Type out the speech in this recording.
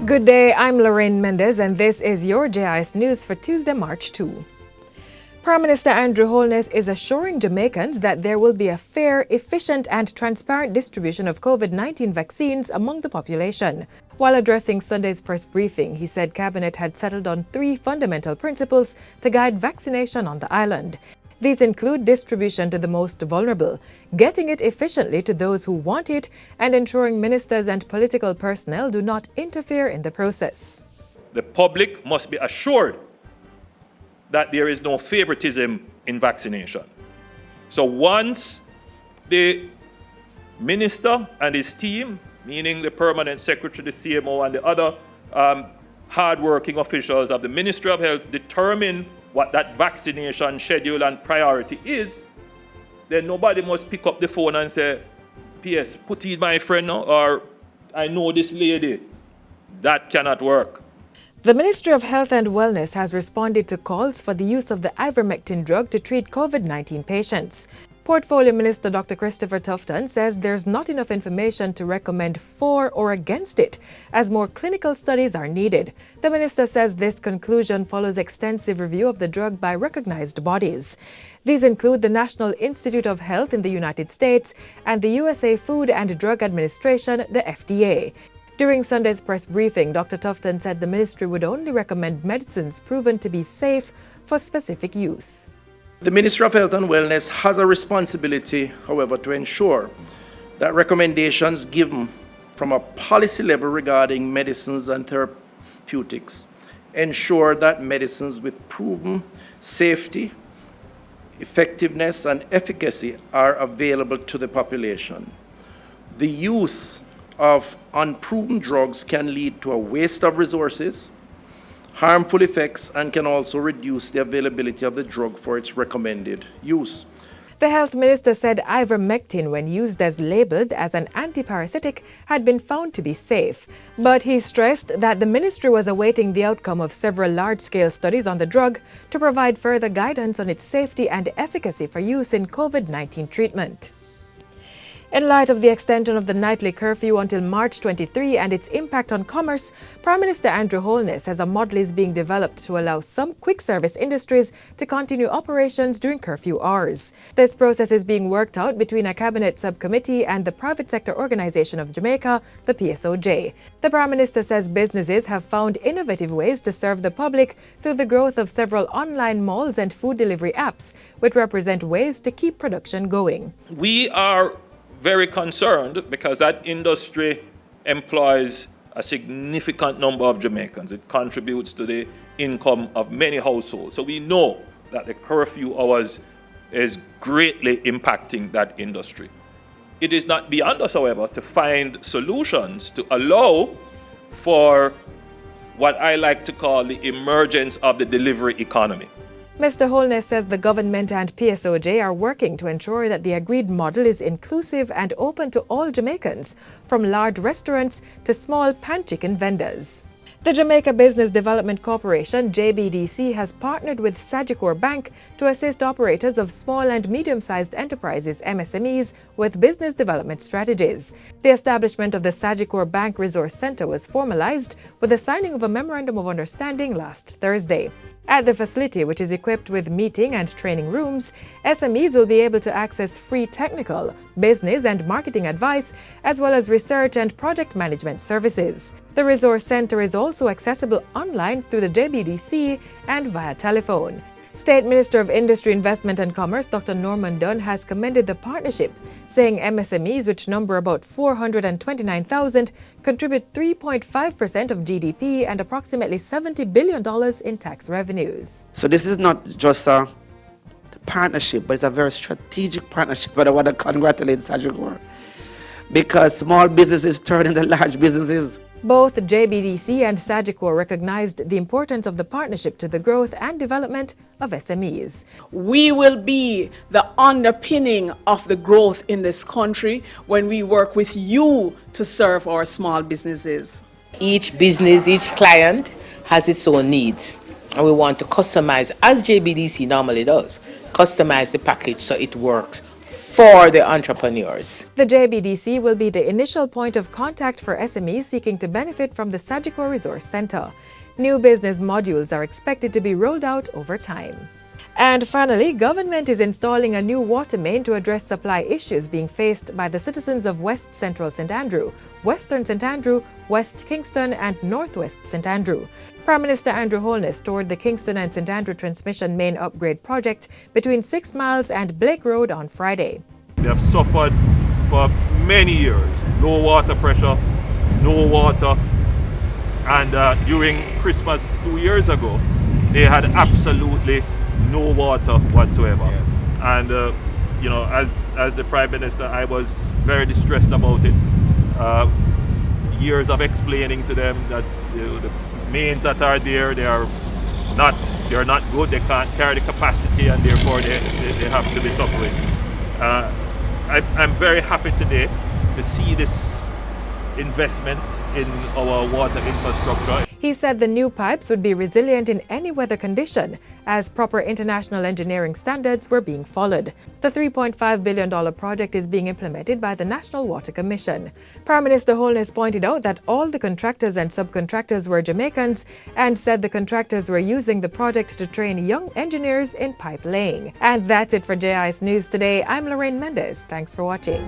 Good day, I'm Lorraine Mendez and this is your JIS News for Tuesday, March 2. Prime Minister Andrew Holness is assuring Jamaicans that there will be a fair, efficient and transparent distribution of COVID-19 vaccines among the population. While addressing Sunday's press briefing, he said Cabinet had settled on 3 fundamental principles to guide vaccination on the island. These include distribution to the most vulnerable, getting it efficiently to those who want it, and ensuring ministers and political personnel do not interfere in the process. The public must be assured that there is no favoritism in vaccination. So once the minister and his team, meaning the permanent secretary, the CMO, and the other hard-working officials of the Ministry of Health determine what that vaccination schedule and priority is, then nobody must pick up the phone and say, "P.S. put in my friend now," or "I know this lady." That cannot work. The Ministry of Health and Wellness has responded to calls for the use of the Ivermectin drug to treat COVID-19 patients. Portfolio Minister Dr. Christopher Tufton says there's not enough information to recommend for or against it, as more clinical studies are needed. The minister says this conclusion follows extensive review of the drug by recognized bodies. These include the National Institute of Health in the United States and the USA Food and Drug Administration, the FDA. During Sunday's press briefing, Dr. Tufton said the ministry would only recommend medicines proven to be safe for specific use. The Ministry of Health and Wellness has a responsibility, however, to ensure that recommendations given from a policy level regarding medicines and therapeutics ensure that medicines with proven safety, effectiveness, and efficacy are available to the population. The use of unproven drugs can lead to a waste of resources, harmful effects, and can also reduce the availability of the drug for its recommended use. The health minister said Ivermectin, when used as labeled as an antiparasitic, had been found to be safe. But he stressed that the ministry was awaiting the outcome of several large-scale studies on the drug to provide further guidance on its safety and efficacy for use in COVID-19 treatment. In light of the extension of the nightly curfew until March 23 and its impact on commerce, Prime Minister Andrew Holness says a model is being developed to allow some quick service industries to continue operations during curfew hours. This process is being worked out between a cabinet subcommittee and the Private Sector Organization of Jamaica, the PSOJ. The Prime Minister says businesses have found innovative ways to serve the public through the growth of several online malls and food delivery apps, which represent ways to keep production going. We are very concerned because that industry employs a significant number of Jamaicans. It contributes to the income of many households. So we know that the curfew hours is greatly impacting that industry. It is not beyond us, however, to find solutions to allow for what I like to call the emergence of the delivery economy. Mr. Holness says the government and PSOJ are working to ensure that the agreed model is inclusive and open to all Jamaicans, from large restaurants to small pan-chicken vendors. The Jamaica Business Development Corporation, JBDC, has partnered with Sagicor Bank to assist operators of small and medium-sized enterprises, MSMEs, with business development strategies. The establishment of the Sagicor Bank Resource Center was formalized with the signing of a Memorandum of Understanding last Thursday. At the facility, which is equipped with meeting and training rooms, SMEs will be able to access free technical, business and marketing advice, as well as research and project management services. The Resource Center is also accessible online through the JBDC and via telephone. State Minister of Industry, Investment and Commerce Dr. Norman Dunn has commended the partnership, saying MSMEs, which number about 429,000, contribute 3.5% of GDP and approximately $70 billion in tax revenues. So this is not just a partnership, but it's a very strategic partnership. But I want to congratulate Sagicor because small businesses turn into large businesses. Both JBDC and Sagicor recognized the importance of the partnership to the growth and development of SMEs. We will be the underpinning of the growth in this country when we work with you to serve our small businesses. Each business, each client has its own needs, and we want to customize, as JBDC normally does, customize the package so it works for the entrepreneurs. The JBDC will be the initial point of contact for SMEs seeking to benefit from the Sagicor Resource Center. New business modules are expected to be rolled out over time. And finally, government is installing a new water main to address supply issues being faced by the citizens of West Central St. Andrew, Western St. Andrew, West Kingston, and Northwest St. Andrew. Prime Minister Andrew Holness toured the Kingston and St. Andrew transmission main upgrade project between 6 Miles and Blake Road on Friday. They have suffered for many years. Low water pressure, no water. And during Christmas 2 years ago, they had absolutely no water whatsoever. Yes. And you know, as the Prime Minister, I was very distressed about it. Years of explaining to them that the mains that are there, they're not good. They can't carry the capacity, and therefore they have to be suffering. I'm very happy today to see this investment in our water infrastructure. He said the new pipes would be resilient in any weather condition, as proper international engineering standards were being followed. The $3.5 billion project is being implemented by the National Water Commission. Prime Minister Holness pointed out that all the contractors and subcontractors were Jamaicans and said the contractors were using the project to train young engineers in pipe laying. And that's it for JIS News today. I'm Lorraine Mendez. Thanks for watching.